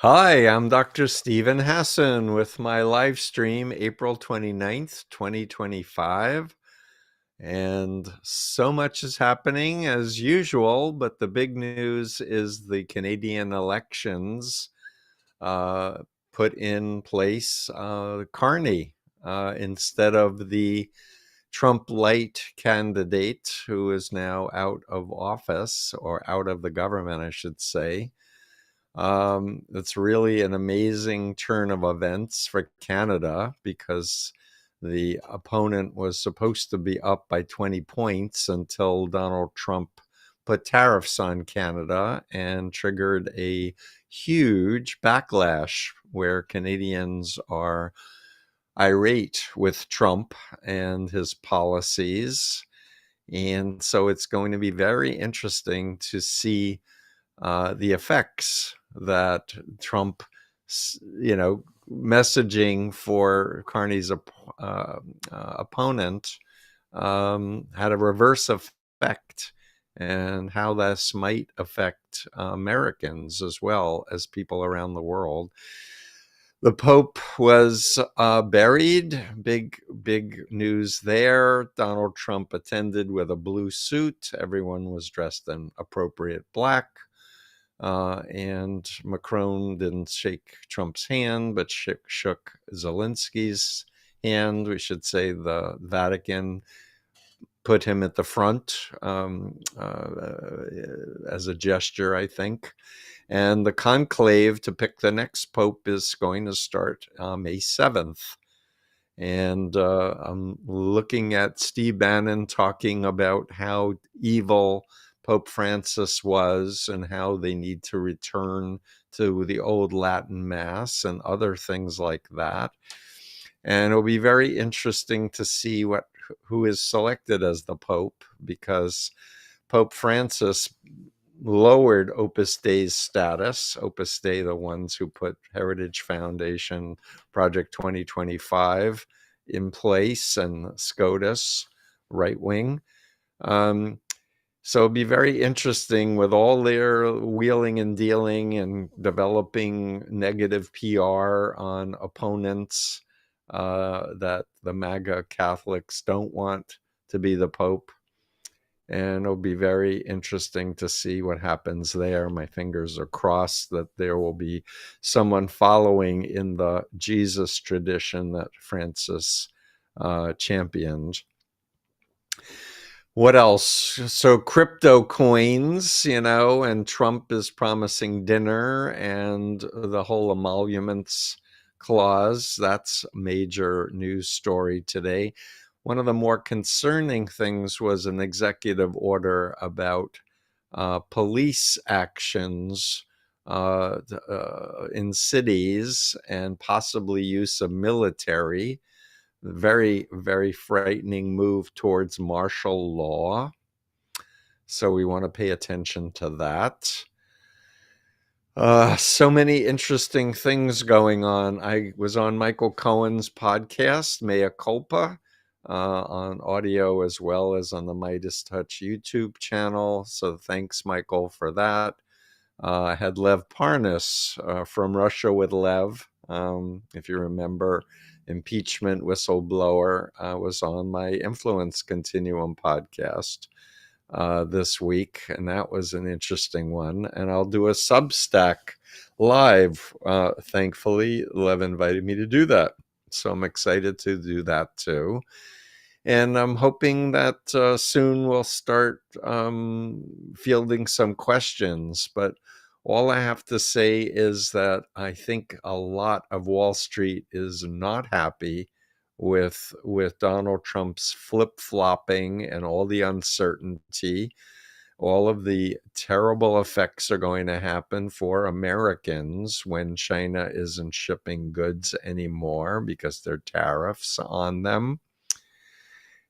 Hi, I'm Dr. Stephen Hassan with my live stream April 29th, 2025. And so much is happening as usual, but the big news is the Canadian elections uh, put in place Carney instead of the Trump light candidate who is now out of office or out of the government, I should say. It's really an amazing turn of events for Canada because the opponent was supposed to be up by 20 points until Donald Trump put tariffs on Canada and triggered a huge backlash where Canadians are irate with Trump and his policies. And so it's going to be very interesting to see the effects that Trump, messaging for Carney's opponent had a reverse effect, and how this might affect Americans as well as people around the world. The Pope was buried. Big news there. Donald Trump attended with a blue suit. Everyone was dressed in appropriate black. And Macron didn't shake Trump's hand, but shook Zelensky's hand. We should say the Vatican put him at the front as a gesture, I think. And the conclave to pick the next pope is going to start May 7th. And I'm looking at Steve Bannon talking about how evil Pope Francis was and how they need to return to the old Latin Mass and other things like that. And it'll be very interesting to see who is selected as the Pope, because Pope Francis lowered Opus Dei's status. Opus Dei, the ones who put Heritage Foundation Project 2025 in place, and SCOTUS, right wing. So it'll be very interesting with all their wheeling and dealing and developing negative PR on opponents that the MAGA Catholics don't want to be the Pope. And it'll be very interesting to see what happens there. My fingers are crossed that there will be someone following in the Jesus tradition that Francis championed. What else? So crypto coins, and Trump is promising dinner, and the whole emoluments clause. That's a major news story today. One of the more concerning things was an executive order about police actions in cities and possibly use of military. Very, very frightening move towards martial law. So we want to pay attention to that. So many interesting things going on. I was on Michael Cohen's podcast, Mea Culpa, on audio as well as on the Midas Touch YouTube channel. So thanks, Michael, for that. I had Lev Parnas from Russia with Lev. If you remember, impeachment whistleblower, was on my Influence Continuum podcast this week, and that was an interesting one. And I'll do a Substack live. Thankfully, Lev invited me to do that, so I'm excited to do that too. And I'm hoping that soon we'll start fielding some questions. But all I have to say is that I think a lot of Wall Street is not happy with Donald Trump's flip-flopping and all the uncertainty. All of the terrible effects are going to happen for Americans when China isn't shipping goods anymore because there are tariffs on them.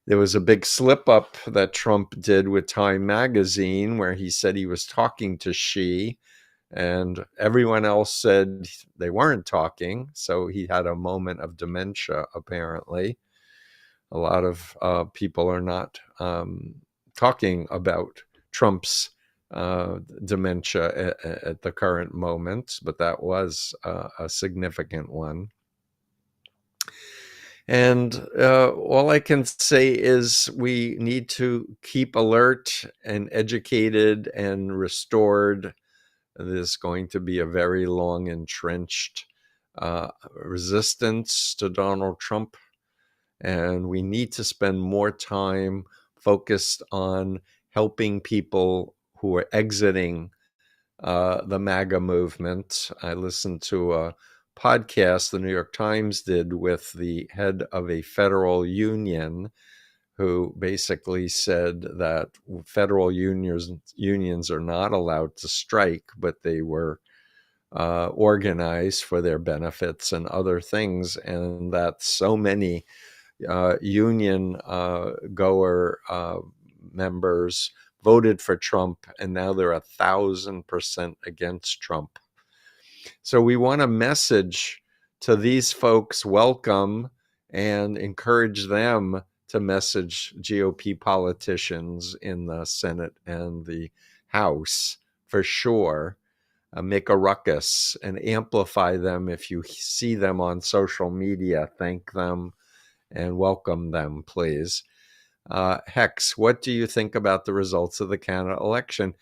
There was a big slip up that Trump did with Time Magazine where he said he was talking to Xi, and everyone else said they weren't talking. So he had a moment of dementia, apparently. A lot of people are not talking about Trump's dementia at the current moment, but that was a significant one. And all I can say is we need to keep alert and educated and restored. There's going to be a very long entrenched resistance to Donald Trump. And we need to spend more time focused on helping people who are exiting the MAGA movement. I listened to a podcast the New York Times did with the head of a federal union who basically said that federal unions are not allowed to strike, but they were organized for their benefits and other things, and that so many union goer members voted for Trump, and now they're 1,000% against Trump. So we want a message to these folks, welcome, and encourage them to message GOP politicians in the Senate and the House for sure. Make a ruckus and amplify them. If you see them on social media, thank them and welcome them, please. Hex, what do you think about the results of the Canada election?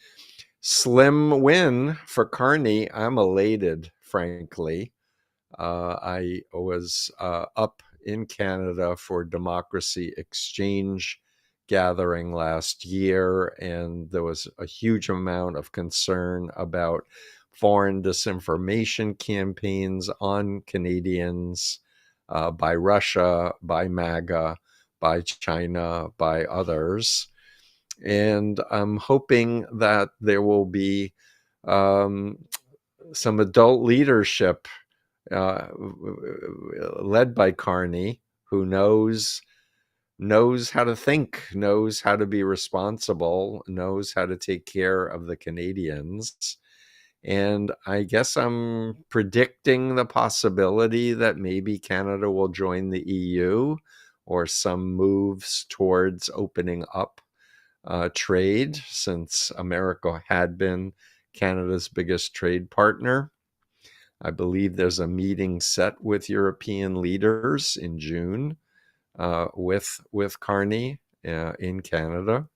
Slim win for Carney. I'm elated, frankly. I was up in Canada for Democracy Exchange gathering last year, and there was a huge amount of concern about foreign disinformation campaigns on Canadians by Russia, by MAGA, by China, by others. And I'm hoping that there will be some adult leadership led by Carney, who knows how to think, knows how to be responsible, knows how to take care of the Canadians. And I guess I'm predicting the possibility that maybe Canada will join the EU, or some moves towards opening up trade, since America had been Canada's biggest trade partner. I believe there's a meeting set with European leaders in June with Carney in Canada.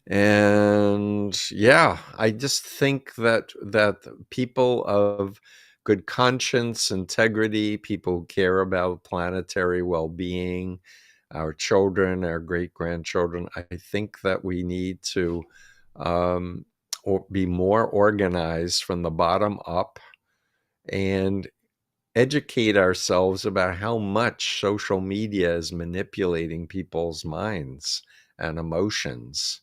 And yeah, I just think that people of good conscience, integrity, people who care about planetary well-being, our children, our great-grandchildren, I think that we need to or be more organized from the bottom up and educate ourselves about how much social media is manipulating people's minds and emotions.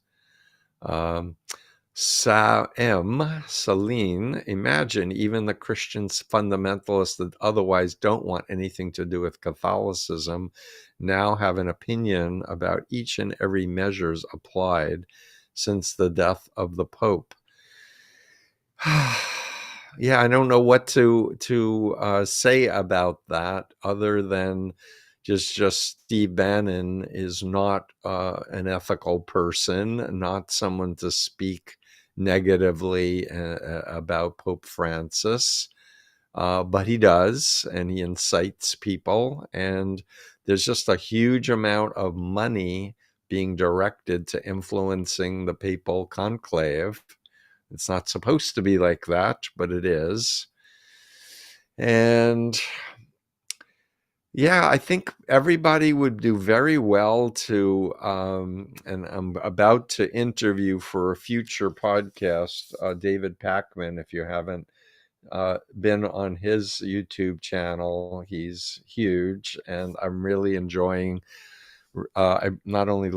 Celine, imagine even the Christian fundamentalists that otherwise don't want anything to do with Catholicism now have an opinion about each and every measures applied since the death of the Pope. Yeah, I don't know what to say about that, other than just Steve Bannon is not an ethical person, not someone to speak negatively about Pope Francis, but he does, and he incites people, and there's just a huge amount of money being directed to influencing the papal conclave. It's not supposed to be like that, but it is. And yeah, I think everybody would do very well to, and I'm about to interview for a future podcast, David Pakman. If you haven't been on his YouTube channel, he's huge, and I'm really enjoying. I not only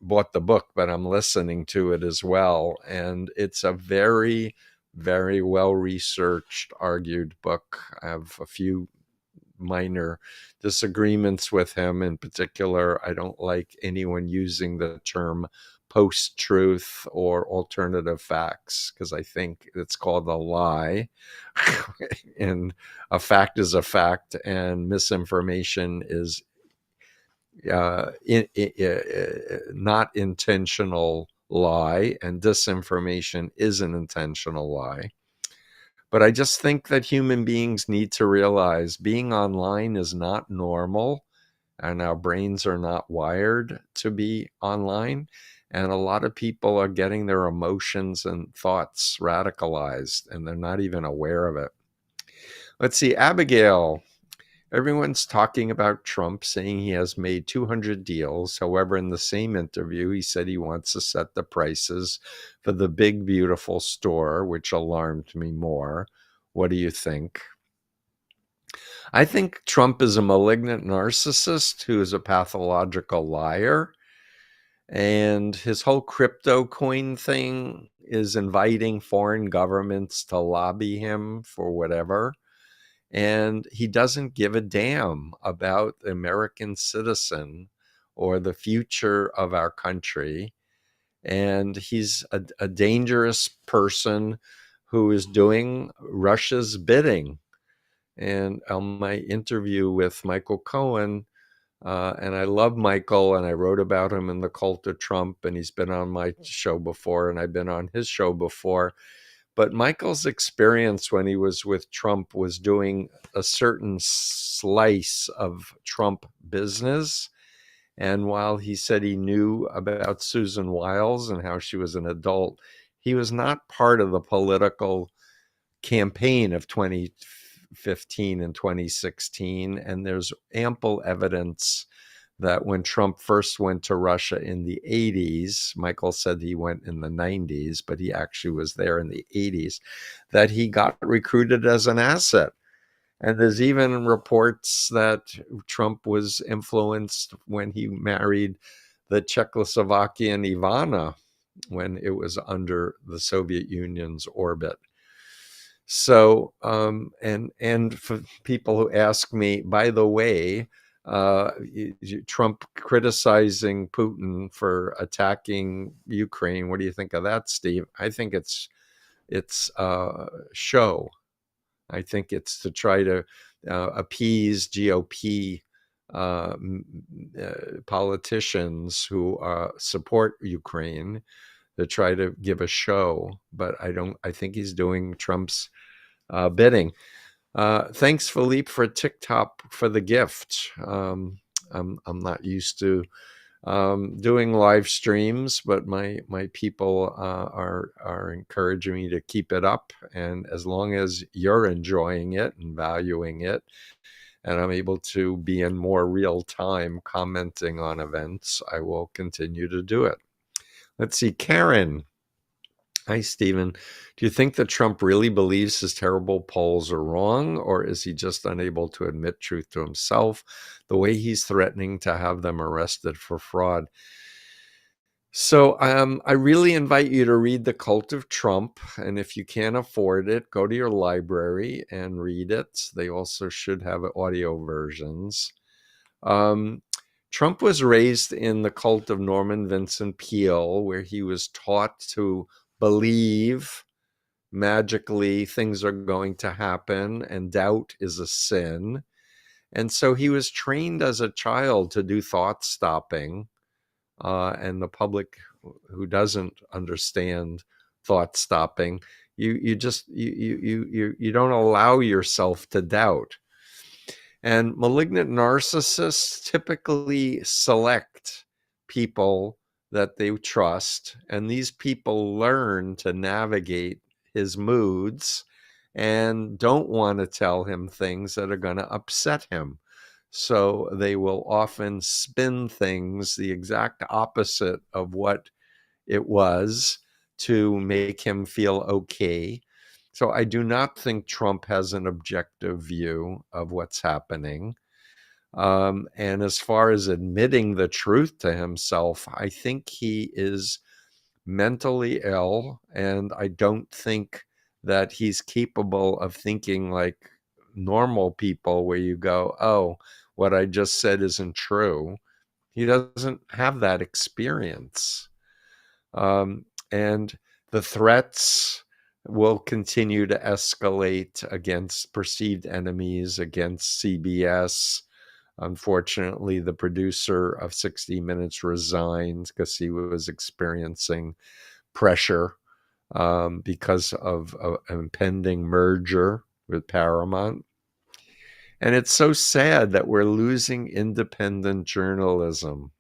bought the book, but I'm listening to it as well. And it's a very, very well-researched, argued book. I have a few minor disagreements with him. In particular, I don't like anyone using the term post-truth or alternative facts, because I think it's called a lie. And a fact is a fact, and misinformation is not intentional lie, and disinformation is an intentional lie. But I just think that human beings need to realize being online is not normal, and our brains are not wired to be online. And a lot of people are getting their emotions and thoughts radicalized, and they're not even aware of it. Let's see, Abigail. Everyone's talking about Trump, saying he has made 200 deals. However, in the same interview, he said he wants to set the prices for the big, beautiful store, which alarmed me more. What do you think? I think Trump is a malignant narcissist who is a pathological liar. And his whole crypto coin thing is inviting foreign governments to lobby him for whatever. And he doesn't give a damn about the American citizen or the future of our country. And he's a dangerous person who is doing Russia's bidding. And on my interview with Michael Cohen, and I love Michael, and I wrote about him in The Cult of Trump, and he's been on my show before, and I've been on his show before. But Michael's experience when he was with Trump was doing a certain slice of Trump business. And while he said he knew about Susan Wiles and how she was an adult, he was not part of the political campaign of 2015 and 2016. And there's ample evidence that when Trump first went to Russia in the 80s, Michael said he went in the 90s, but he actually was there in the 80s, that he got recruited as an asset. And there's even reports that Trump was influenced when he married the Czechoslovakian Ivana when it was under the Soviet Union's orbit. So, and for people who ask me, by the way, Trump criticizing Putin for attacking Ukraine. What do you think of that, Steve? I think it's show. I think it's to try to appease GOP politicians who support Ukraine, to try to give a show. But I think he's doing Trump's bidding. Thanks, Philippe, for TikTok for the gift. I'm not used to doing live streams, but my people are encouraging me to keep it up. And as long as you're enjoying it and valuing it, and I'm able to be in more real time commenting on events, I will continue to do it. Let's see, Karen. Hi, Stephen. Do you think that Trump really believes his terrible polls are wrong, or is he just unable to admit truth to himself, the way he's threatening to have them arrested for fraud? So I really invite you to read The Cult of Trump. And if you can't afford it, go to your library and read it. They also should have audio versions. Trump was raised in the cult of Norman Vincent Peale, where he was taught to believe magically things are going to happen and doubt is a sin. And so he was trained as a child to do thought stopping. And the public who doesn't understand thought stopping, you don't allow yourself to doubt. And malignant narcissists typically select people that they trust, and these people learn to navigate his moods and don't want to tell him things that are going to upset him. So they will often spin things the exact opposite of what it was to make him feel okay. So I do not think Trump has an objective view of what's happening. And as far as admitting the truth to himself, I think he is mentally ill, and I don't think that he's capable of thinking like normal people, where you go, oh, what I just said isn't true. He doesn't have that experience. And the threats will continue to escalate against perceived enemies, against CBS, Unfortunately, the producer of 60 Minutes resigned because he was experiencing pressure because of an impending merger with Paramount. And it's so sad that we're losing independent journalism.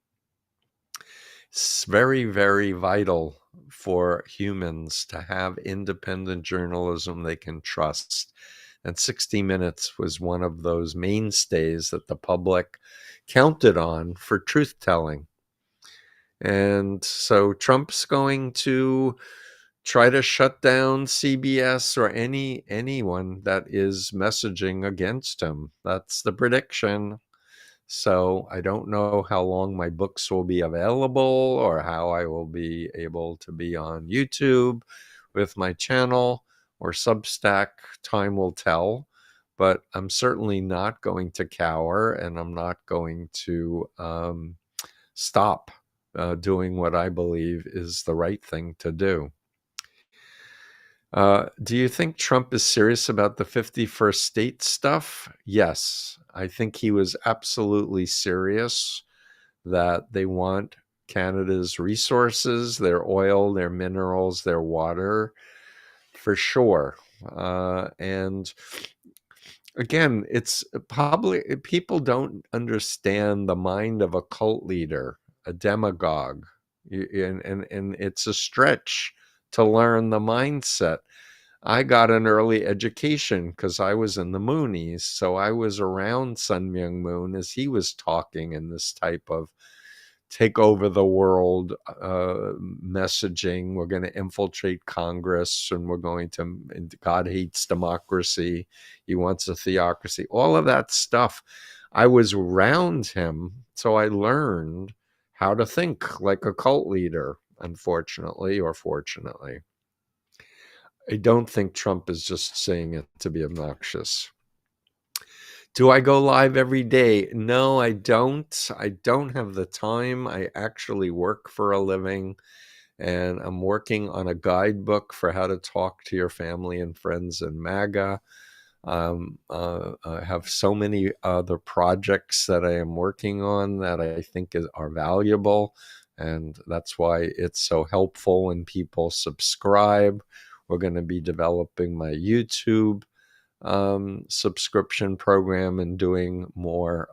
It's very, very vital for humans to have independent journalism they can trust. And 60 Minutes was one of those mainstays that the public counted on for truth telling. And so Trump's going to try to shut down CBS or anyone that is messaging against him. That's the prediction. So I don't know how long my books will be available or how I will be able to be on YouTube with my channel or Substack. Time will tell. But I'm certainly not going to cower, and I'm not going to stop doing what I believe is the right thing to do. Do you think Trump is serious about the 51st state stuff? Yes, I think he was absolutely serious that they want Canada's resources, their oil, their minerals, their water, for sure. And again, it's probably people don't understand the mind of a cult leader, a demagogue, and it's a stretch to learn the mindset. I got an early education because I was in the Moonies, so I was around Sun Myung Moon as he was talking in this type of take over the world messaging. We're going to infiltrate Congress, and we're going to, God hates democracy. He wants a theocracy. All of that stuff. I was around him, so I learned how to think like a cult leader, unfortunately or fortunately. I don't think Trump is just saying it to be obnoxious. Do I go live every day? No, I don't. I don't have the time. I actually work for a living, and I'm working on a guidebook for how to talk to your family and friends in MAGA. I have so many other projects that I am working on that I think are valuable, and that's why it's so helpful when people subscribe. We're going to be developing my YouTube subscription program and doing more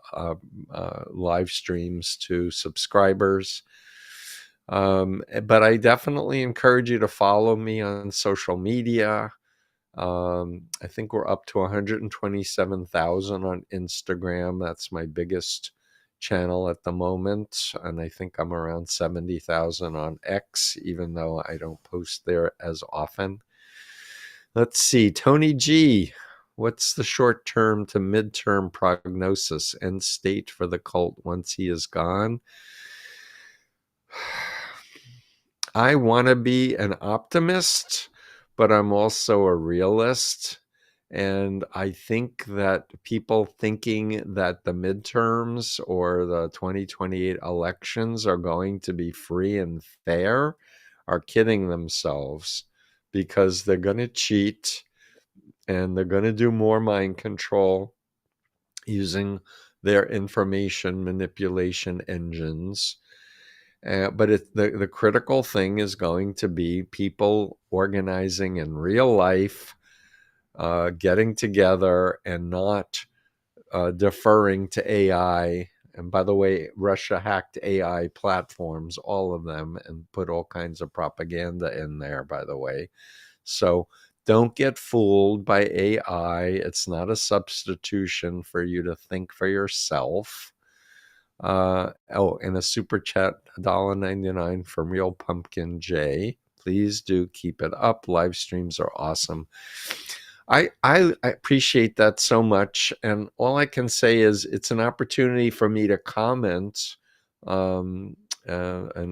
live streams to subscribers. But I definitely encourage you to follow me on social media. I think we're up to 127,000 on Instagram. That's my biggest channel at the moment. And I think I'm around 70,000 on X, even though I don't post there as often. Let's see, Tony G. What's the short-term to mid-term prognosis and state for the cult once he is gone? I want to be an optimist, but I'm also a realist. And I think that people thinking that the midterms or the 2028 elections are going to be free and fair are kidding themselves, because they're going to cheat and they're going to do more mind control using their information manipulation engines. But the critical thing is going to be people organizing in real life, getting together and not deferring to AI. And by the way, Russia hacked AI platforms, all of them, and put all kinds of propaganda in there, by the way. So don't get fooled by AI. It's not a substitution for you to think for yourself. And a super chat, $1.99 from Real Pumpkin J. Please do keep it up. Live streams are awesome. I appreciate that so much. And all I can say is it's an opportunity for me to comment and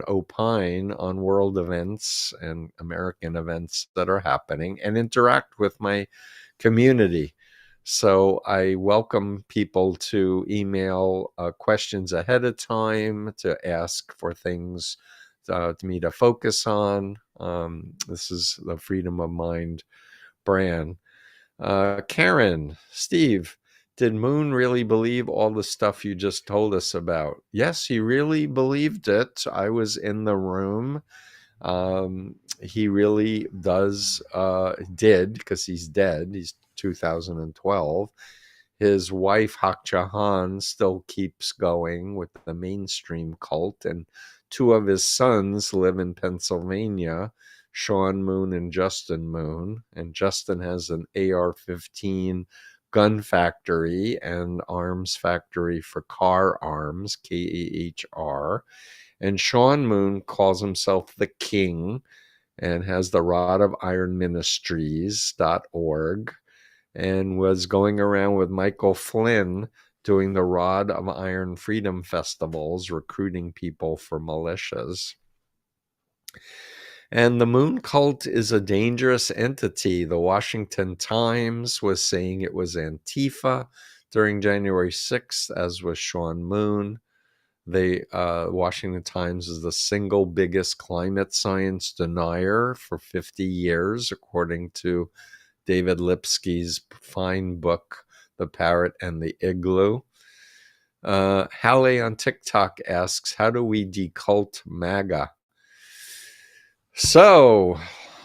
opine on world events and American events that are happening and interact with my community. So I welcome people to email questions ahead of time, to ask for things to me to focus on. This is the Freedom of Mind brand. Karen, Steve, did Moon really believe all the stuff you just told us about? Yes, he really believed it. I was in the room. He really did, because he's dead. He's 2012. His wife, Hak Jahan, still keeps going with the mainstream cult, and two of his sons live in Pennsylvania, Sean Moon and Justin Moon. And Justin has an AR-15 gun factory and arms factory for car arms, KAHR. And Sean Moon calls himself the King and has the Rod of Iron Ministries.org, and was going around with Michael Flynn doing the Rod of Iron Freedom Festivals, recruiting people for militias. And the Moon cult is a dangerous entity. The Washington Times was saying it was Antifa during January 6th, as was Sean Moon. The Washington Times is the single biggest climate science denier for 50 years, according to David Lipsky's fine book, The Parrot and the Igloo. Halle on TikTok asks, how do we decult MAGA? So,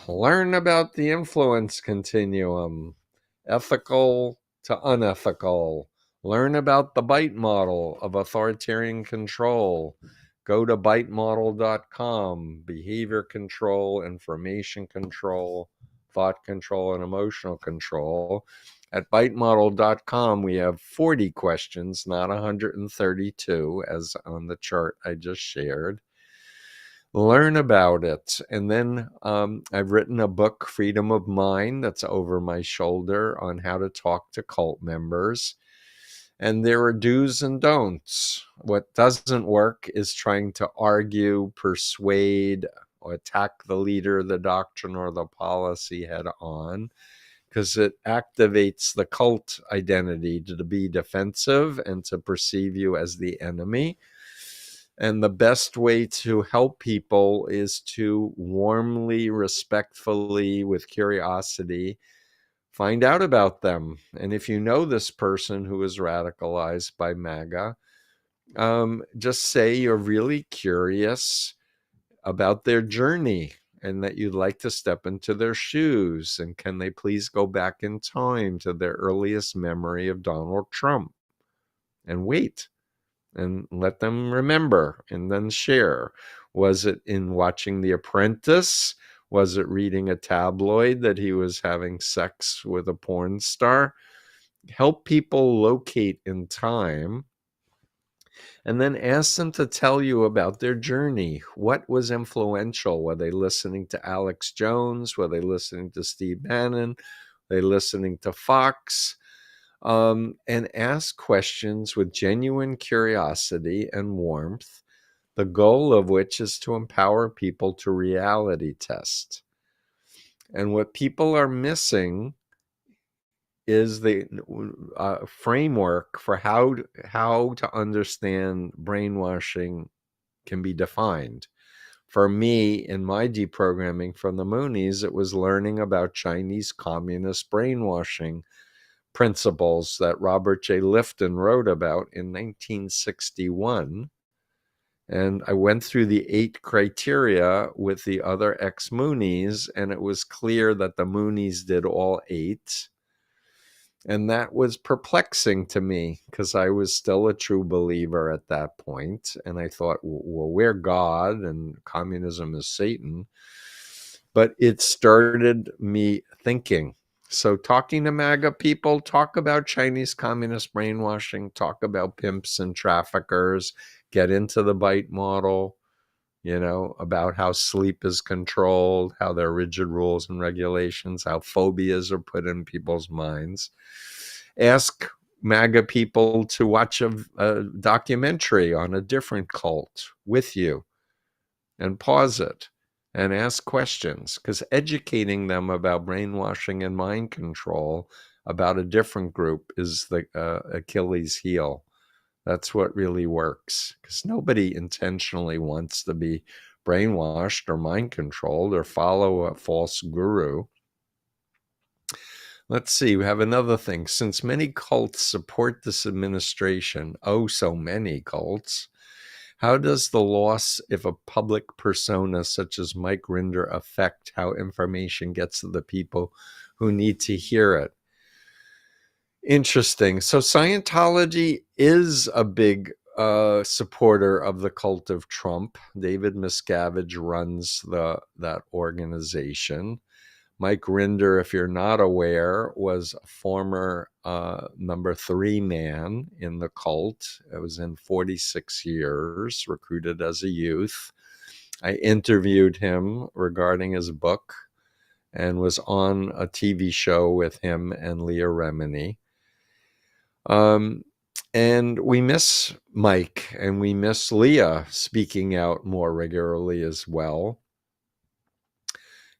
learn about the influence continuum, ethical to unethical. Learn about the bite model of authoritarian control. Go to bitemodel.com. Behavior control, information control, thought control, and emotional control. At bitemodel.com, we have 40 questions, not 132, as on the chart I just shared. Learn about it. And then I've written a book, Freedom of Mind, that's over my shoulder, on how to talk to cult members. And there are do's and don'ts. What doesn't work is trying to argue, persuade, or attack the leader, the doctrine, or the policy head on, because it activates the cult identity to be defensive and to perceive you as the enemy. And the best way to help people is to warmly, respectfully, with curiosity, find out about them. And if you know this person who is radicalized by MAGA, just say you're really curious about their journey and that you'd like to step into their shoes. And can they please go back in time to their earliest memory of Donald Trump and wait? And let them remember and then share. Was it in watching The Apprentice? Was it reading a tabloid that he was having sex with a porn star? Help people locate in time, and then ask them to tell you about their journey. What was influential? Were they listening to Alex Jones? Were they listening to Steve Bannon? Were they listening to Fox? And ask questions with genuine curiosity and warmth, the goal of which is to empower people to reality test. And what people are missing is the framework for how to understand brainwashing can be defined. For me, in my deprogramming from the Moonies, it was learning about Chinese communist brainwashing principles that Robert J. Lifton wrote about in 1961. And I went through the 8 criteria with the other ex-Moonies, and it was clear that the Moonies did all 8. And that was perplexing to me because I was still a true believer at that point. And I thought, well, we're God and communism is Satan. But it started me thinking. So talking to MAGA people, talk about Chinese communist brainwashing, talk about pimps and traffickers, get into the bite model, about how sleep is controlled, how there are rigid rules and regulations, how phobias are put in people's minds. Ask MAGA people to watch a documentary on a different cult with you and pause it and ask questions, because educating them about brainwashing and mind control about a different group is the Achilles heel. That's what really works, because nobody intentionally wants to be brainwashed or mind controlled or follow a false guru. Let's see, we have another thing. Since many cults support this administration, oh, so many cults, how does the loss of a public persona such as Mike Rinder affect how information gets to the people who need to hear it? Interesting. So Scientology is a big supporter of the cult of Trump. David Miscavige runs that organization. Mike Rinder, if you're not aware, was a former number 3 man in the cult. It was in 46 years, recruited as a youth. I interviewed him regarding his book and was on a TV show with him and Leah Remini. And we miss Mike and we miss Leah speaking out more regularly as well.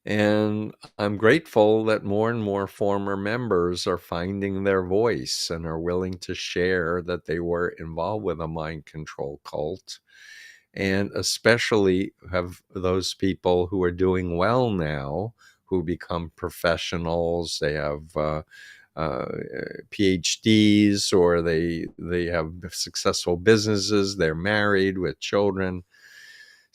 And I'm grateful that more and more former members are finding their voice and are willing to share that they were involved with a mind control cult. And especially have those people who are doing well now, who become professionals. They have PhDs, or they have successful businesses. They're married with children.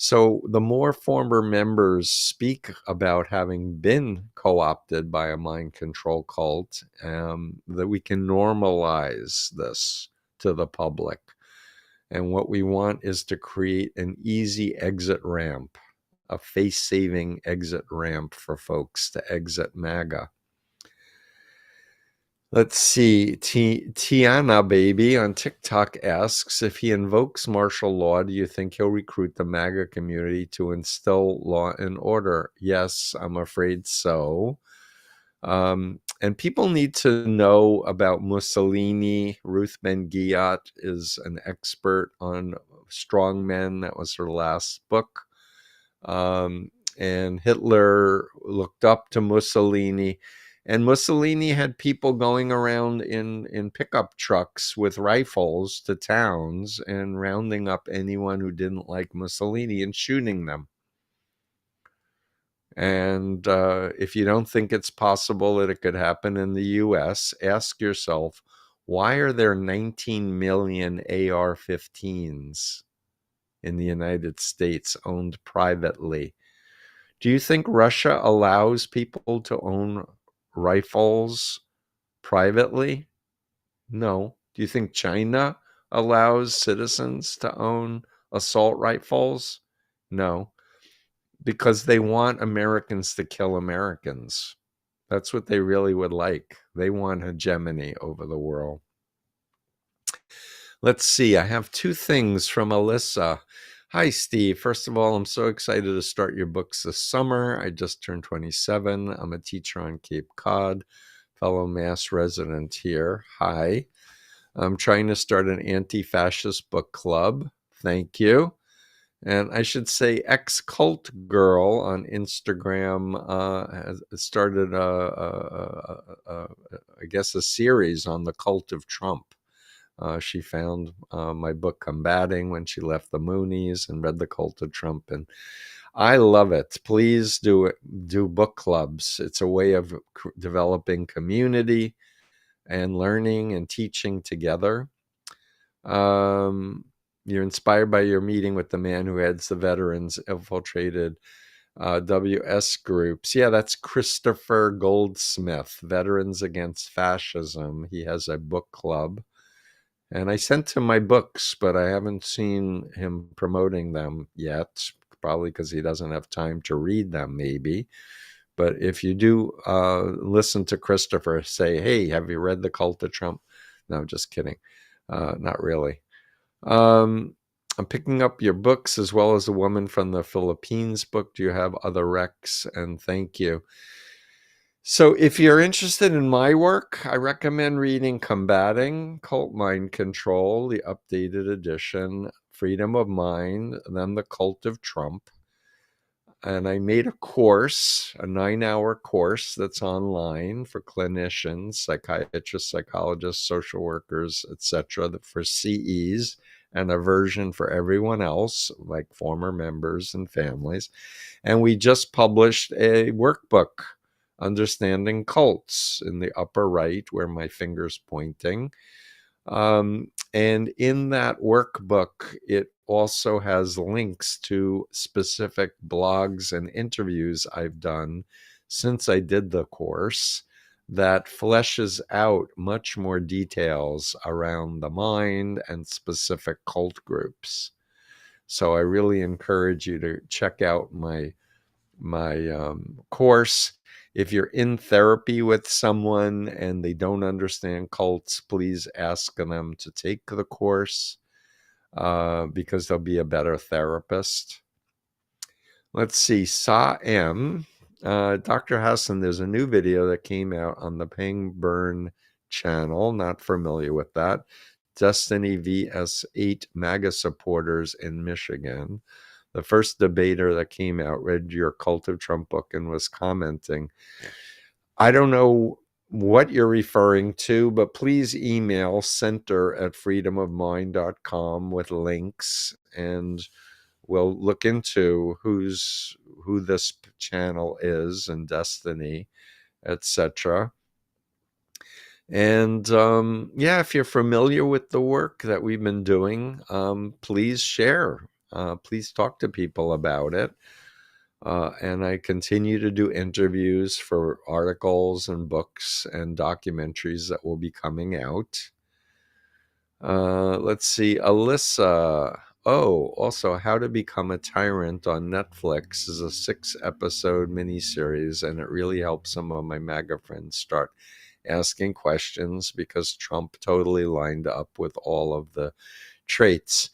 So the more former members speak about having been co-opted by a mind control cult, that we can normalize this to the public. And what we want is to create an easy exit ramp, a face-saving exit ramp for folks to exit MAGA. Let's see. Tiana Baby on TikTok asks, if he invokes martial law, do you think he'll recruit the MAGA community to instill law and order? Yes, I'm afraid so. And people need to know about Mussolini. Ruth Ben-Ghiat is an expert on strongmen. That was her last book. And Hitler looked up to Mussolini. And Mussolini had people going around in pickup trucks with rifles to towns and rounding up anyone who didn't like Mussolini and shooting them. And if you don't think it's possible that it could happen in the US, ask yourself, why are there 19 million AR-15s in the United States owned privately? Do you think Russia allows people to own rifles privately? No. Do you think China allows citizens to own assault rifles? No. Because they want Americans to kill Americans. That's what they really would like. They want hegemony over the world. Let's see. I have 2 things from Alyssa. Hi, Steve. First of all, I'm so excited to start your books this summer. I just turned 27. I'm a teacher on Cape Cod, fellow Mass resident here. Hi. I'm trying to start an anti-fascist book club. Thank you. And I should say Ex-Cult Girl on Instagram has started, I guess, a series on the cult of Trump. She found my book Combating when she left the Moonies and read The Cult of Trump. And I love it. Please do book clubs. It's a way of developing community and learning and teaching together. You're inspired by your meeting with the man who heads the veterans infiltrated WS groups. Yeah, that's Christopher Goldsmith, Veterans Against Fascism. He has a book club. And I sent him my books, but I haven't seen him promoting them yet, probably because he doesn't have time to read them, maybe. But if you do listen to Christopher, say, hey, have you read The Cult of Trump? No, just kidding. Not really. I'm picking up your books as well as The Woman from the Philippines book. Do you have other recs? And thank you. So if you're interested in my work, I recommend reading Combating Cult Mind Control, the updated edition, Freedom of Mind, and then The Cult of Trump. And I made a course, a 9-hour course that's online for clinicians, psychiatrists, psychologists, social workers, etc., for CEs, and a version for everyone else, like former members and families. And we just published a workbook Understanding Cults in the upper right where my finger's pointing. And in that workbook, it also has links to specific blogs and interviews I've done since I did the course that fleshes out much more details around the mind and specific cult groups. So I really encourage you to check out my course. If you're in therapy with someone and they don't understand cults, please ask them to take the course because they'll be a better therapist. Let's see, Sa M. Dr. Hassan, there's a new video that came out on the Pang Burn channel. Not familiar with that. Destiny vs. 8 MAGA supporters in Michigan. The first debater that came out read your Cult of Trump book and was commenting. I don't know what you're referring to, but please email center@freedomofmind.com with links, and we'll look into who this channel is and Destiny, etc. And yeah, if you're familiar with the work that we've been doing, please share. Please talk to people about it. And I continue to do interviews for articles and books and documentaries that will be coming out. Let's see, Alyssa. Oh, also, How to Become a Tyrant on Netflix is a 6-episode miniseries, and it really helps some of my MAGA friends start asking questions because Trump totally lined up with all of the traits.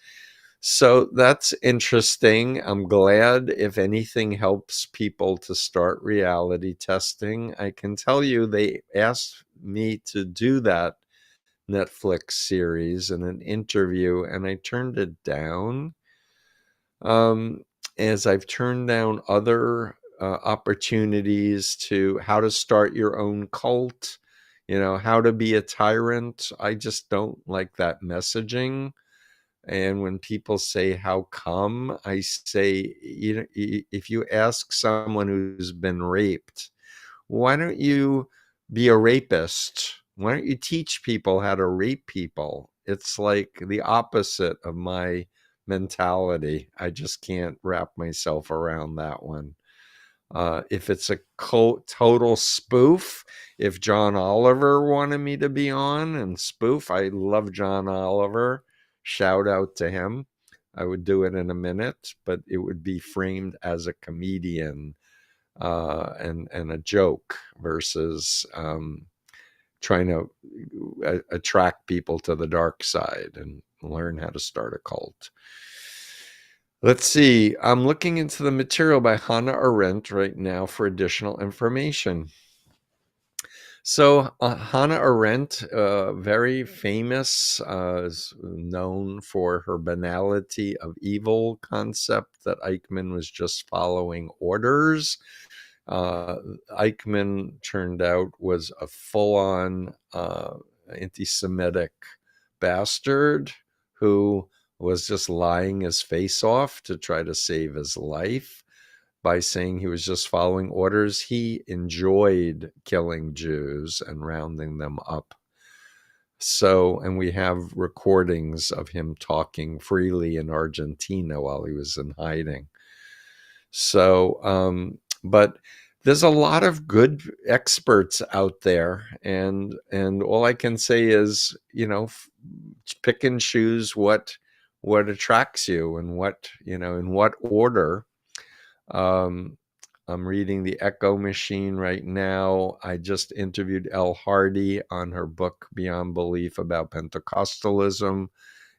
So that's interesting. I'm glad if anything helps people to start reality testing. I can tell you they asked me to do that Netflix series in an interview, and I turned it down. As I've turned down other opportunities to how to start your own cult, how to be a tyrant. I just don't like that messaging. And when people say, how come? I say, if you ask someone who's been raped, why don't you be a rapist? Why don't you teach people how to rape people? It's like the opposite of my mentality. I just can't wrap myself around that one. If it's a total spoof, if John Oliver wanted me to be on and spoof, I love John Oliver. Shout out to him. I would do it in a minute, but it would be framed as a comedian and a joke versus trying to attract people to the dark side and learn how to start a cult. Let's see. I'm looking into the material by Hannah Arendt right now for additional information. So Hannah Arendt, very famous, is known for her banality of evil concept that Eichmann was just following orders. Eichmann turned out was a full-on anti-Semitic bastard who was just lying his face off to try to save his life by saying he was just following orders. He enjoyed killing Jews and rounding them up. So, and we have recordings of him talking freely in Argentina while he was in hiding. So, but there's a lot of good experts out there, and all I can say is, pick and choose what attracts you and what, in what order. I'm reading The Echo Machine right now. I just interviewed Elle Hardy on her book Beyond Belief about Pentecostalism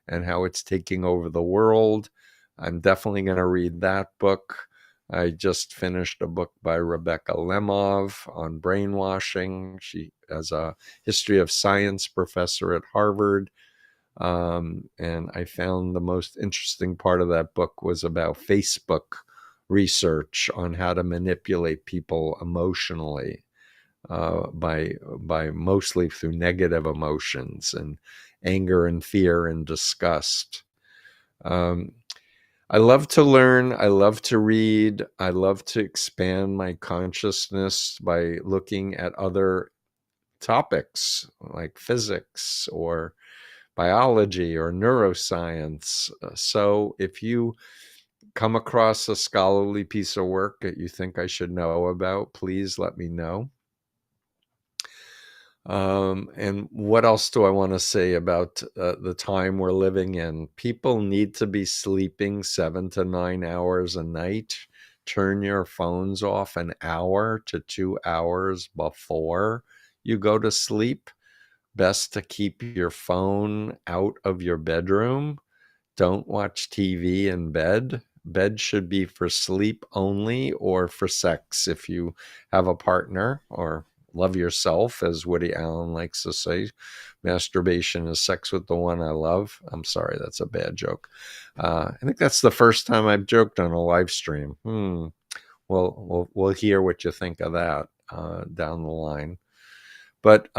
and how it's taking over the world. I'm definitely going to read that book. I just finished a book by Rebecca Lemov on brainwashing. She is a history of science professor at Harvard. And I found the most interesting part of that book was about Facebook research on how to manipulate people emotionally by mostly through negative emotions and anger and fear and disgust. I love to learn. I love to read. I love to expand my consciousness by looking at other topics like physics or biology or neuroscience. So if you come across a scholarly piece of work that you think I should know about, please let me know. And what else do I want to say about the time we're living in? People need to be sleeping 7 to 9 hours a night. Turn your phones off an hour to 2 hours before you go to sleep. Best to keep your phone out of your bedroom. Don't watch TV in bed. Bed should be for sleep only or for sex if you have a partner, or love yourself, as Woody Allen likes to say. Masturbation is sex with the one I love. I'm sorry, that's a bad joke. I think that's the first time I've joked on a live stream. Well, we'll hear what you think of that down the line. But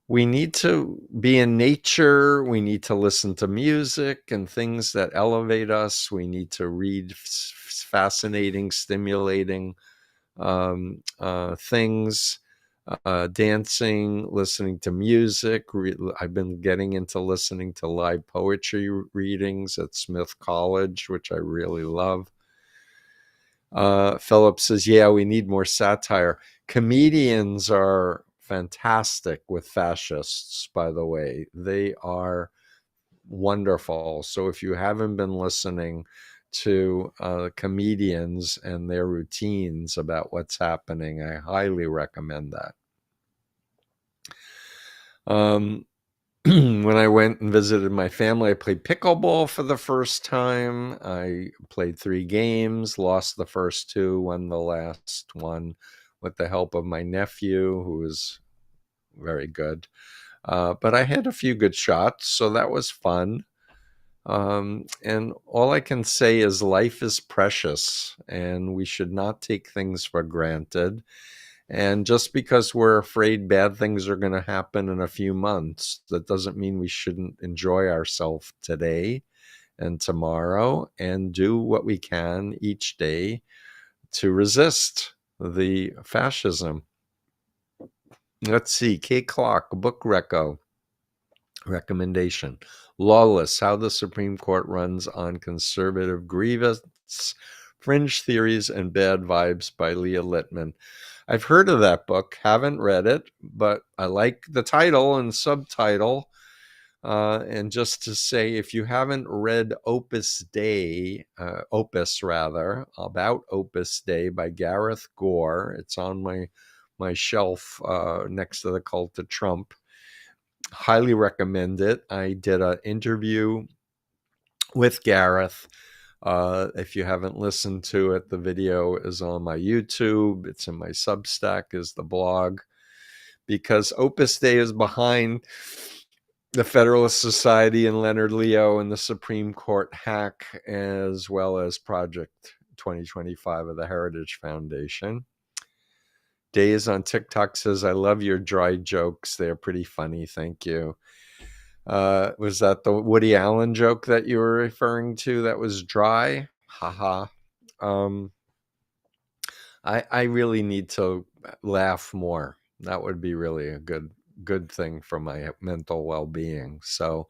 we need to be in nature. We need to listen to music and things that elevate us. We need to read fascinating, stimulating things, dancing, listening to music. I've been getting into listening to live poetry readings at Smith College, which I really love. Philip says, yeah, we need more satire. Comedians are fantastic with fascists, by the way. They are wonderful. So if you haven't been listening to comedians and their routines about what's happening, I highly recommend that. When I went and visited my family, I played pickleball for the first time. I played 3 games, lost the first 2, won the last one with the help of my nephew, who is very good. But I had a few good shots, so that was fun. And all I can say is life is precious, and we should not take things for granted. And just because we're afraid bad things are going to happen in a few months, that doesn't mean we shouldn't enjoy ourselves today and tomorrow and do what we can each day to resist the fascism. Let's see, K Clock, book recommendation. Lawless, How the Supreme Court Runs on Conservative Grievance, Fringe Theories and Bad Vibes by Leah Littman. I've heard of that book, haven't read it, but I like the title and subtitle. And just to say, if you haven't read Opus Dei, about Opus Dei by Gareth Gore, it's on my shelf next to the Cult of Trump. Highly recommend it. I did an interview with Gareth. If you haven't listened to it, the video is on my YouTube. It's in my Substack, is the blog, because Opus Dei is behind the Federalist Society and Leonard Leo and the Supreme Court hack, as well as Project 2025 of the Heritage Foundation. Days on TikTok says, I love your dry jokes. They're pretty funny. Thank you. Was that the Woody Allen joke that you were referring to that was dry? Haha. I really need to laugh more. That would be really a good thing for my mental well-being. So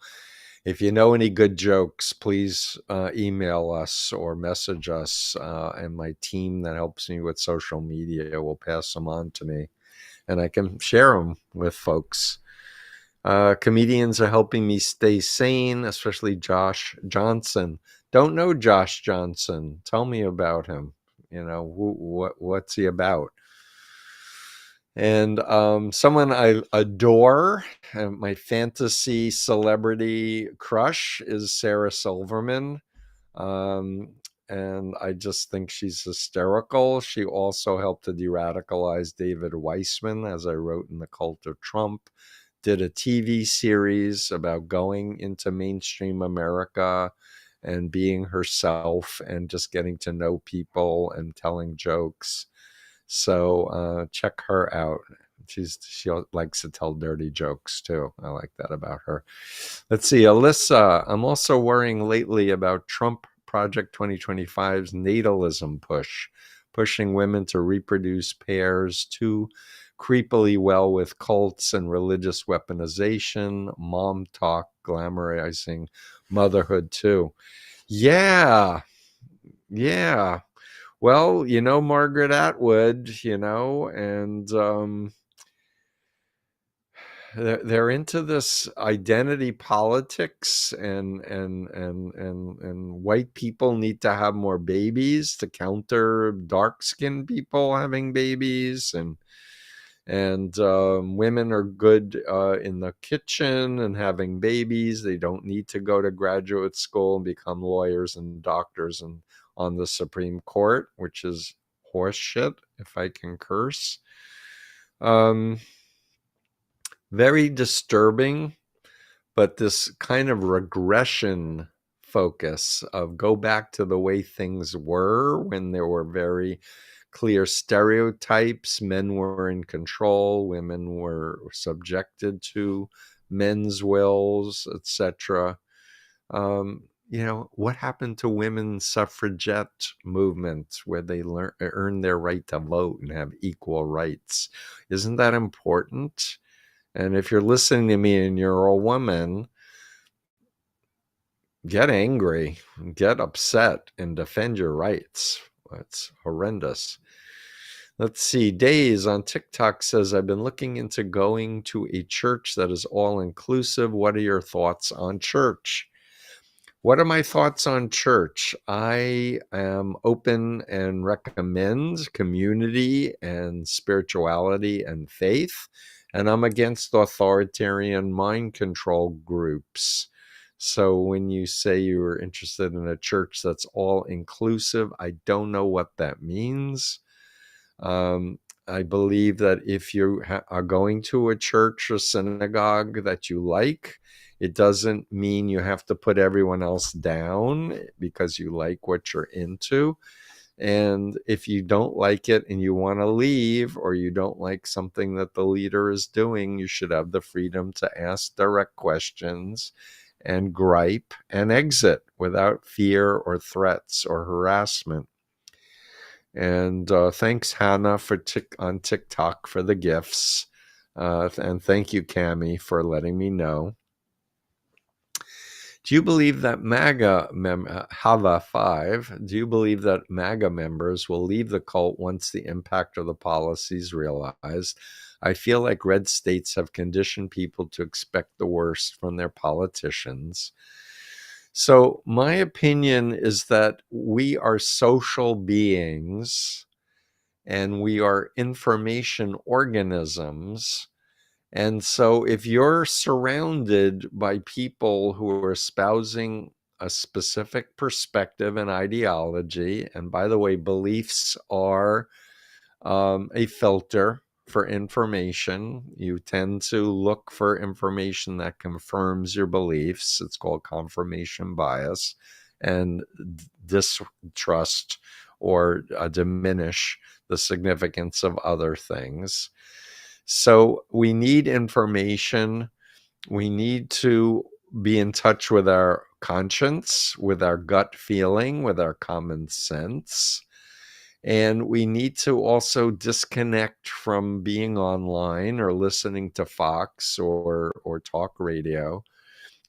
if you know any good jokes, please email us or message us, and my team that helps me with social media will pass them on to me, and I can share them with folks. Comedians are helping me stay sane, especially Josh Johnson. Don't know Josh Johnson. Tell me about him. What's he about? And someone I adore, my fantasy celebrity crush is Sarah Silverman. And I just think she's hysterical. She also helped to de-radicalize David Weissman, as I wrote in The Cult of Trump. Did a TV series about going into mainstream America and being herself and just getting to know people and telling jokes. So check her out. She likes to tell dirty jokes too. I like that about her. Let's see, Alyssa. I'm also worrying lately about Trump Project 2025's natalism push, pushing women to reproduce pairs too creepily well with cults and religious weaponization, mom talk, glamorizing motherhood too. Yeah. Yeah. Well, Margaret Atwood, and they're into this identity politics, and white people need to have more babies to counter dark-skinned people having babies, and women are good in the kitchen and having babies. They don't need to go to graduate school and become lawyers and doctors and on the Supreme Court, which is horseshit, if I can curse. Very disturbing, but this kind of regression focus of go back to the way things were when there were very clear stereotypes. Men were in control, women were subjected to men's wills, etc. What happened to women's suffragette movement where they earn their right to vote and have equal rights? Isn't that important? And if you're listening to me and you're a woman, get angry, get upset, and defend your rights. It's horrendous. Let's see. Days on TikTok says, I've been looking into going to a church that is all inclusive. What are your thoughts on church? What are my thoughts on church? I am open and recommend community and spirituality and faith, and I'm against authoritarian mind control groups. So when you say you're interested in a church that's all inclusive, I don't know what that means. I believe that if you are going to a church or synagogue that you like, it doesn't mean you have to put everyone else down because you like what you're into. And if you don't like it and you want to leave, or you don't like something that the leader is doing, you should have the freedom to ask direct questions and gripe and exit without fear or threats or harassment. And thanks, Hannah, on TikTok for the gifts. And thank you, Cami, for letting me know. Do you believe that Hava5, do you believe that MAGA members will leave the cult once the impact of the policies realized? I feel like red states have conditioned people to expect the worst from their politicians. So my opinion is that we are social beings and we are information organisms. And so if you're surrounded by people who are espousing a specific perspective and ideology, and by the way, beliefs are a filter for information. You tend to look for information that confirms your beliefs. It's called confirmation bias, and distrust or diminish the significance of other things. So we need information. We need to be in touch with our conscience, with our gut feeling, with our common sense. And we need to also disconnect from being online or listening to Fox or talk radio,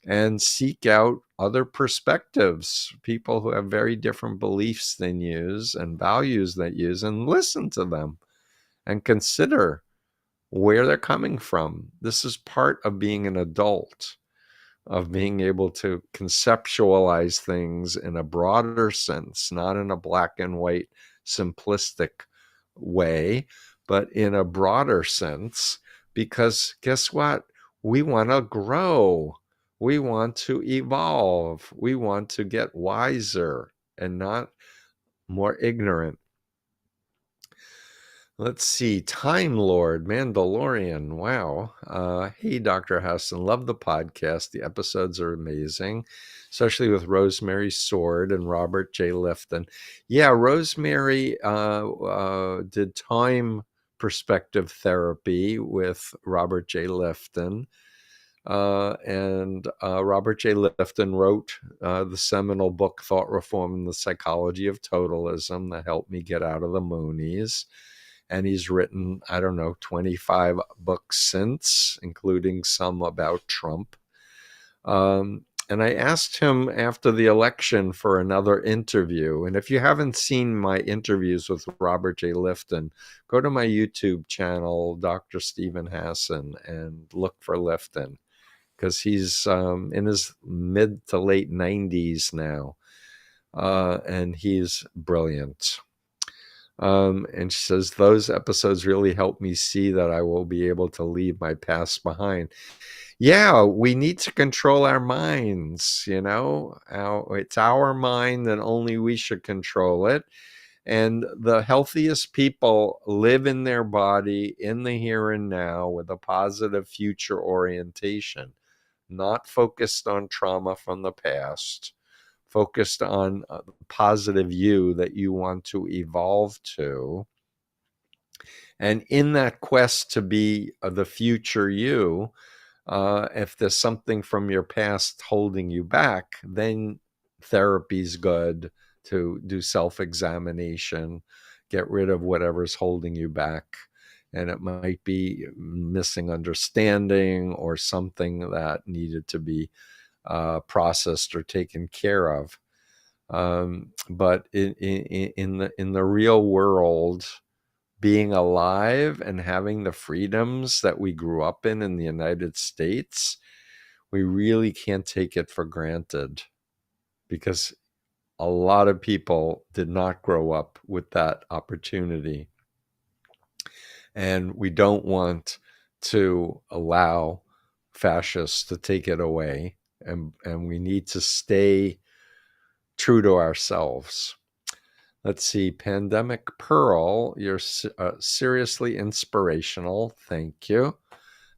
and seek out other perspectives, people who have very different beliefs than you and values than you, and listen to them and consider where they're coming from. This is part of being an adult, of being able to conceptualize things in a broader sense, not in a black and white simplistic way, but in a broader sense, because guess what? We want to grow. We want to evolve. We want to get wiser and not more ignorant. Let's see. Time Lord, Mandalorian. Wow. Hey, Dr. Hassan. Love the podcast. The episodes are amazing, especially with Rosemary Sword and Robert J. Lifton. Yeah, Rosemary did time perspective therapy with Robert J. Lifton. And Robert J. Lifton wrote the seminal book, Thought Reform and the Psychology of Totalism, that helped me get out of the Moonies. And he's written, I don't know, 25 books since, including some about Trump. And I asked him after the election for another interview. And if you haven't seen my interviews with Robert J. Lifton, go to my YouTube channel, Dr. Stephen Hassan, and look for Lifton, because he's in his mid to late 90s now. And he's brilliant. And she says, those episodes really helped me see that I will be able to leave my past behind. Yeah, we need to control our minds, it's our mind and only we should control it. And the healthiest people live in their body in the here and now with a positive future orientation, not focused on trauma from the past, focused on the positive you that you want to evolve to. And in that quest to be the future you, if there's something from your past holding you back, then therapy's good to do self-examination, get rid of whatever's holding you back. And it might be missing understanding or something that needed to be processed or taken care of. But in the real world, being alive and having the freedoms that we grew up in the United States, we really can't take it for granted, because a lot of people did not grow up with that opportunity. And we don't want to allow fascists to take it away. And we need to stay true to ourselves. Let's see, Pandemic Pearl, you're seriously inspirational. Thank you.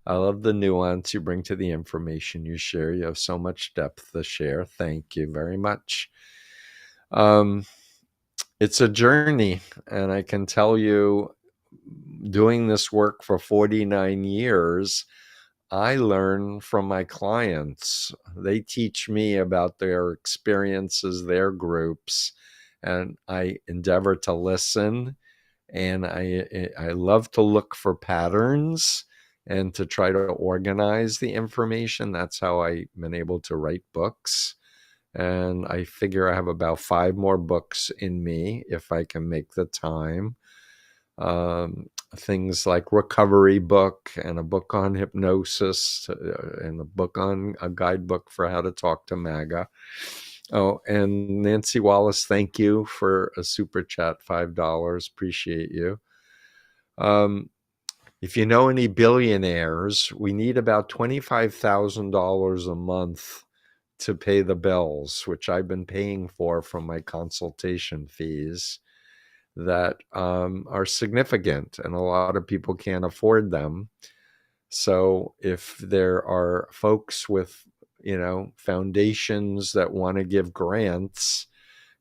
I love the nuance you bring to the information you share. You have so much depth to share. Thank you very much. It's a journey, and I can tell you, doing this work for 49 years, I learn from my clients. They teach me about their experiences, their groups, and I endeavor to listen. And I love to look for patterns and to try to organize the information. That's how I've been able to write books. And I figure I have about 5 more books in me if I can make the time. Things like recovery book and a book on hypnosis and a guidebook for how to talk to MAGA. Oh, and Nancy Wallace, thank you for a super chat, $5. Appreciate you. If you know any billionaires, we need about $25,000 a month to pay the bills, which I've been paying for from my consultation fees, that are significant, and a lot of people can't afford them. So if there are folks with, foundations that want to give grants,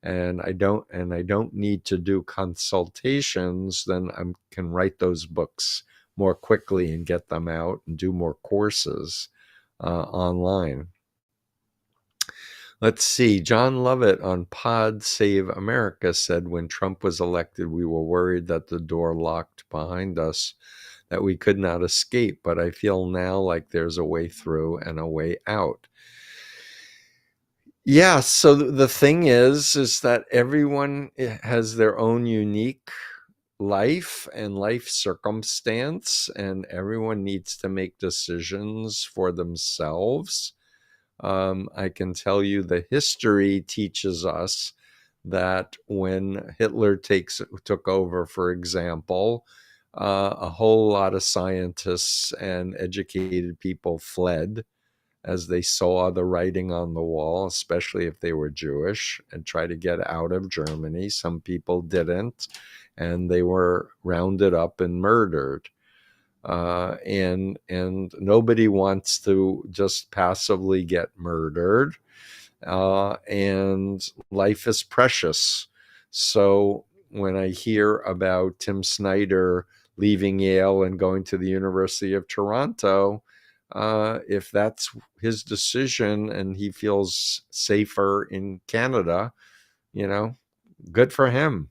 and I don't need to do consultations, then I can write those books more quickly and get them out and do more courses online. Let's see. John Lovett on Pod Save America said, when Trump was elected, we were worried that the door locked behind us, that we could not escape. But I feel now like there's a way through and a way out. Yeah. So the thing is that everyone has their own unique life and life circumstance, and everyone needs to make decisions for themselves. I can tell you the history teaches us that when Hitler took over, for example, a whole lot of scientists and educated people fled as they saw the writing on the wall, especially if they were Jewish, and tried to get out of Germany. Some people didn't, and they were rounded up and murdered. And nobody wants to just passively get murdered. And life is precious. So when I hear about Tim Snyder leaving Yale and going to the University of Toronto, if that's his decision and he feels safer in Canada, good for him.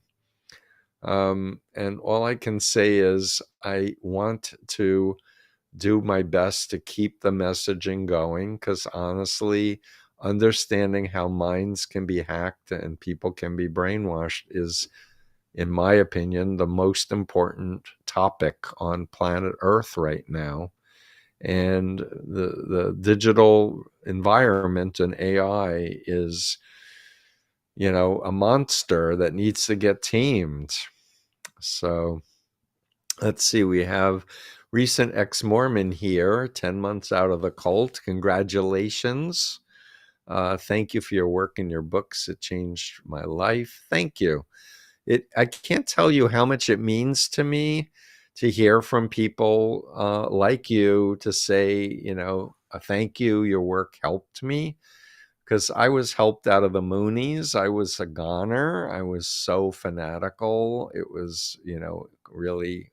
And all I can say is I want to do my best to keep the messaging going, because honestly, understanding how minds can be hacked and people can be brainwashed is, in my opinion, the most important topic on planet Earth right now. And the digital environment and AI is, a monster that needs to get tamed. So let's see, we have recent ex-Mormon here, 10 months out of the cult. Congratulations. Thank you for your work and your books. It changed my life. Thank you. I can't tell you how much it means to me to hear from people like you to say, thank you, your work helped me. Because I was helped out of the Moonies. I was a goner. I was so fanatical. It was, really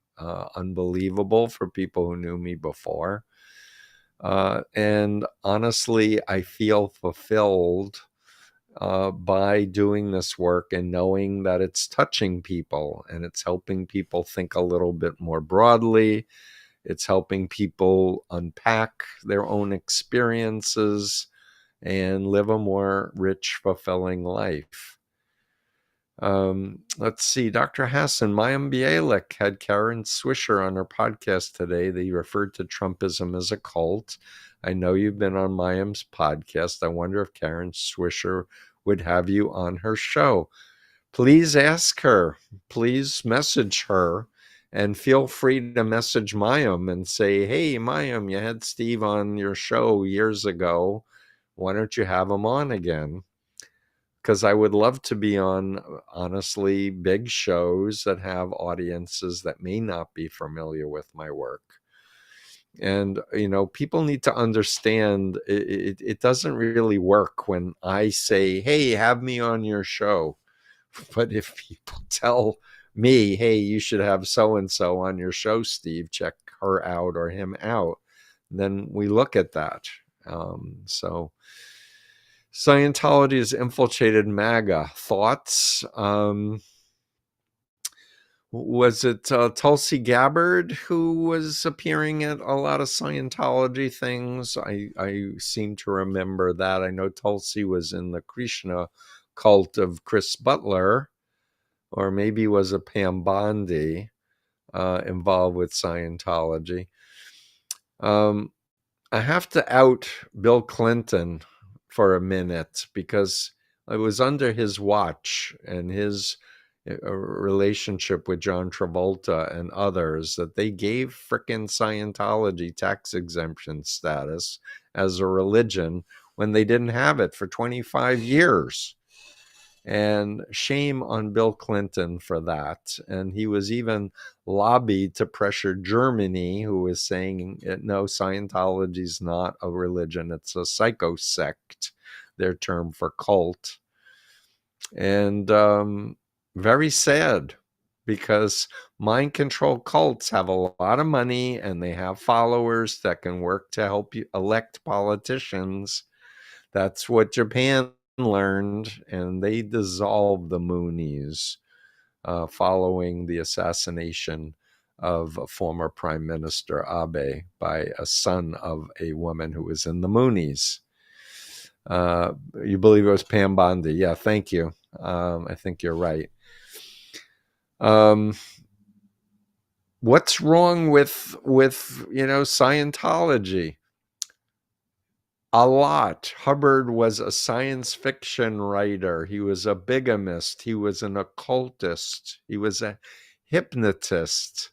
unbelievable for people who knew me before. And honestly, I feel fulfilled by doing this work and knowing that it's touching people and it's helping people think a little bit more broadly. It's helping people unpack their own experiences and live a more rich, fulfilling life. Let's see. Dr. Hassan, Mayim Bialik had Karen Swisher on her podcast today. They referred to Trumpism as a cult. I know you've been on Mayim's podcast. I wonder if Karen Swisher would have you on her show. Please ask her. Please message her. And feel free to message Mayim and say, hey, Mayim, you had Steve on your show years ago. Why don't you have him on again? Because I would love to be on, honestly, big shows that have audiences that may not be familiar with my work. And, people need to understand it doesn't really work when I say, hey, have me on your show. But if people tell me, hey, you should have so-and-so on your show, Steve, check her out or him out, then we look at that. So Scientology has infiltrated MAGA. Thoughts? Was it Tulsi Gabbard who was appearing at a lot of Scientology things? I seem to remember that. I know Tulsi was in the Krishna cult of Chris Butler, or maybe was a Pam Bondi involved with Scientology. I have to out Bill Clinton for a minute because it was under his watch and his relationship with John Travolta and others that they gave frickin' Scientology tax exemption status as a religion when they didn't have it for 25 years. And shame on Bill Clinton for that. And he was even lobbied to pressure Germany, who was saying, no, Scientology is not a religion. It's a psychosect, their term for cult. And very sad, because mind control cults have a lot of money and they have followers that can work to help you elect politicians. That's what Japan learned, and they dissolved the Moonies following the assassination of former Prime Minister Abe by a son of a woman who was in the Moonies. You believe it was Pam Bondi? Yeah, thank you. I think you're right. What's wrong with Scientology? A lot. Hubbard was a science fiction writer. He was a bigamist. He was an occultist. He was a hypnotist.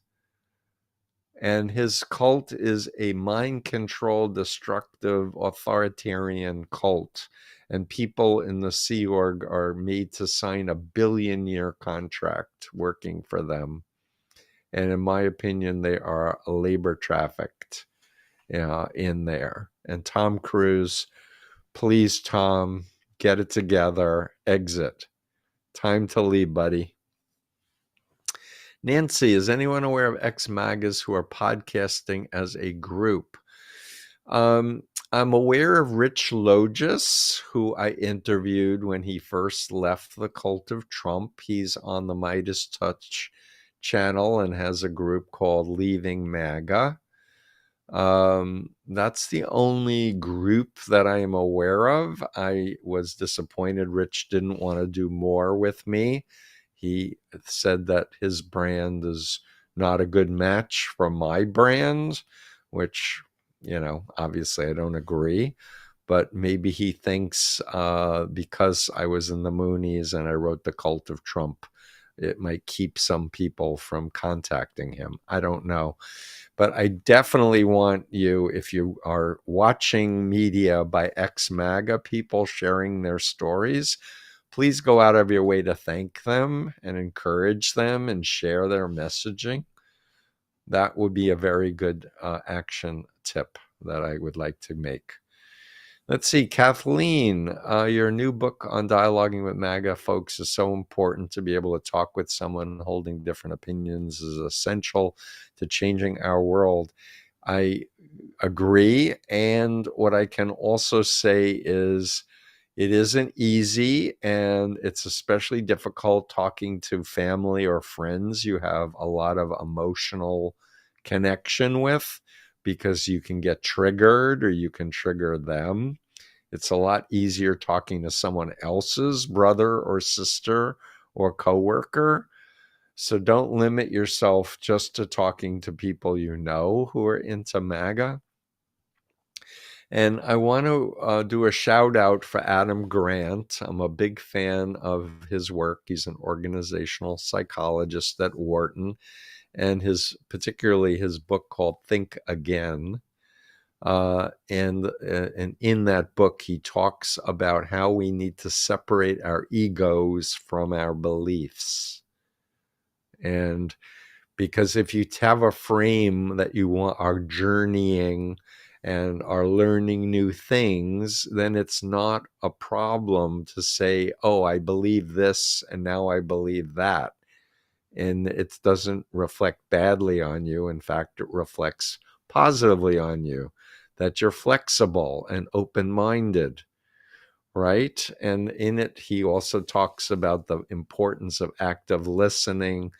And his cult is a mind-controlled, destructive, authoritarian cult. And people in the Sea Org are made to sign a billion-year contract working for them. And in my opinion, they are labor trafficked in there. And Tom Cruise, please, Tom, get it together. Exit. Time to leave, buddy. Nancy, is anyone aware of ex-MAGAs who are podcasting as a group? Um, I'm aware of Rich Logis, who I interviewed when he first left the cult of Trump. He's on the Midas Touch channel and has a group called Leaving MAGA. That's the only group that I am aware of. I was disappointed Rich didn't want to do more with me. He said that his brand is not a good match for my brand, which, obviously I don't agree. But maybe he thinks because I was in the Moonies and I wrote The Cult of Trump, it might keep some people from contacting him. I don't know. But I definitely want you, if you are watching media by ex-MAGA people sharing their stories, please go out of your way to thank them and encourage them and share their messaging. That would be a very good action tip that I would like to make. Let's see, Kathleen, your new book on dialoguing with MAGA folks is so important. To be able to talk with someone holding different opinions is essential to changing our world. I agree. And what I can also say is it isn't easy, and it's especially difficult talking to family or friends you have a lot of emotional connection with, because you can get triggered or you can trigger them. It's a lot easier talking to someone else's brother or sister or coworker. So don't limit yourself just to talking to people you know who are into MAGA. And I want to do a shout out for Adam Grant. I'm a big fan of his work. He's an organizational psychologist at Wharton, and particularly his book called Think Again. And in that book, he talks about how we need to separate our egos from our beliefs. And because if you have a frame that you are journeying and are learning new things, then it's not a problem to say, oh, I believe this and now I believe that. And it doesn't reflect badly on you. In fact, it reflects positively on you, that you're flexible and open-minded, right? And in it, he also talks about the importance of active listening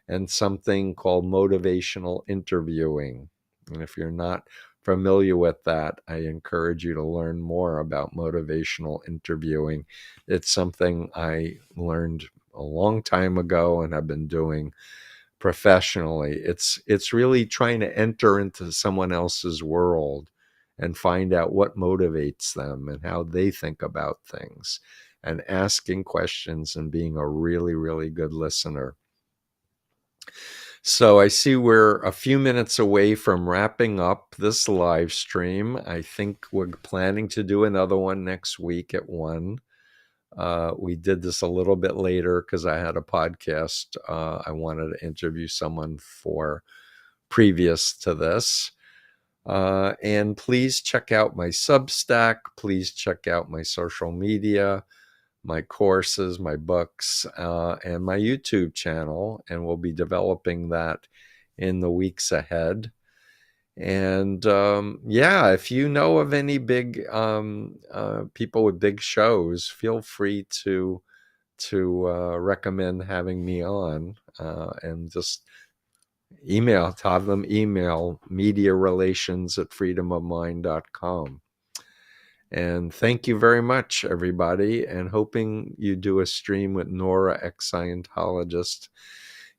and something called motivational interviewing. And if you're not familiar with that, I encourage you to learn more about motivational interviewing. It's something I learned a long time ago and have been doing professionally. It's really trying to enter into someone else's world and find out what motivates them and how they think about things, and asking questions and being a really, really good listener. So I see we're a few minutes away from wrapping up this live stream. I think we're planning to do another one next week at 1. We did this a little bit later because I had a podcast I wanted to interview someone for previous to this. And please check out my Substack. Please check out my social media, my courses, my books, and my YouTube channel. And we'll be developing that in the weeks ahead. And if you know of any big people with big shows, feel free to recommend having me on, and just have them email mediarelations@freedomofmind.com. And thank you very much, everybody, and hoping you do a stream with Nora, ex-Scientologist.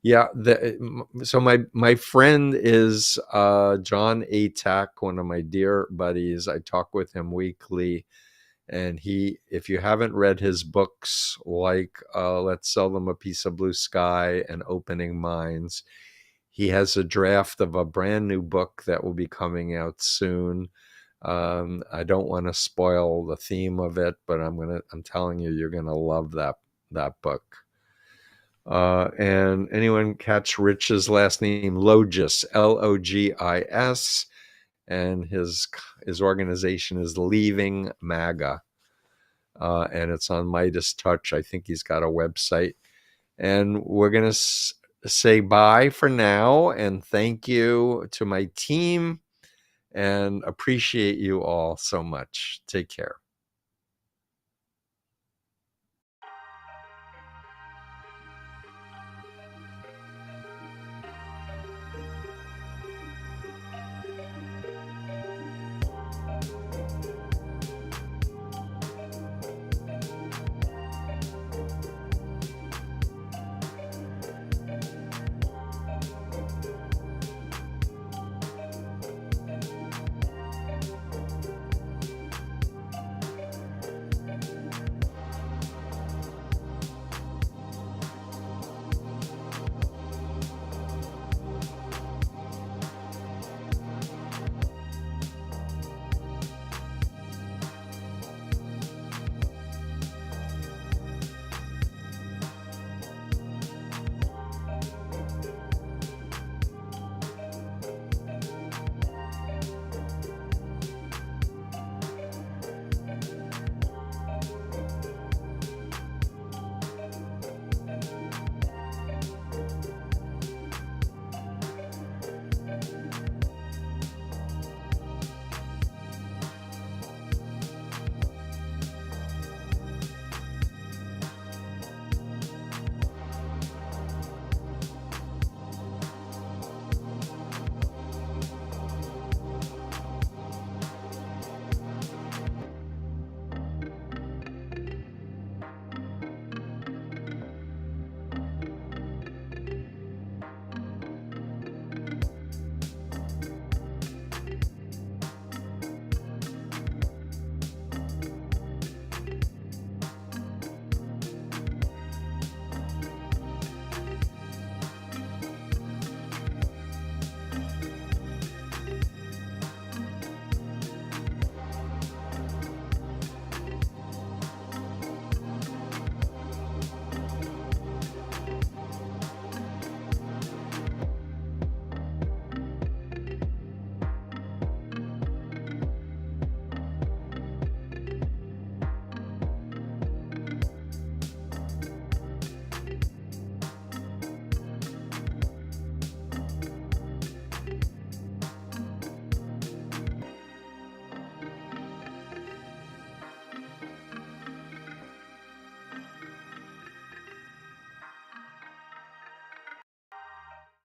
Yeah, so my friend is John Atack, one of my dear buddies. I talk with him weekly, and if you haven't read his books, like Let's Sell Them a Piece of Blue Sky and Opening Minds, he has a draft of a brand new book that will be coming out soon. I don't want to spoil the theme of it, but I'm telling you, you're gonna love that book. And anyone catch Rich's last name? Logis, Logis, and his organization is Leaving MAGA, and it's on Midas Touch. I think he's got a website, and we're gonna say bye for now, and thank you to my team. and appreciate you all so much. Take care.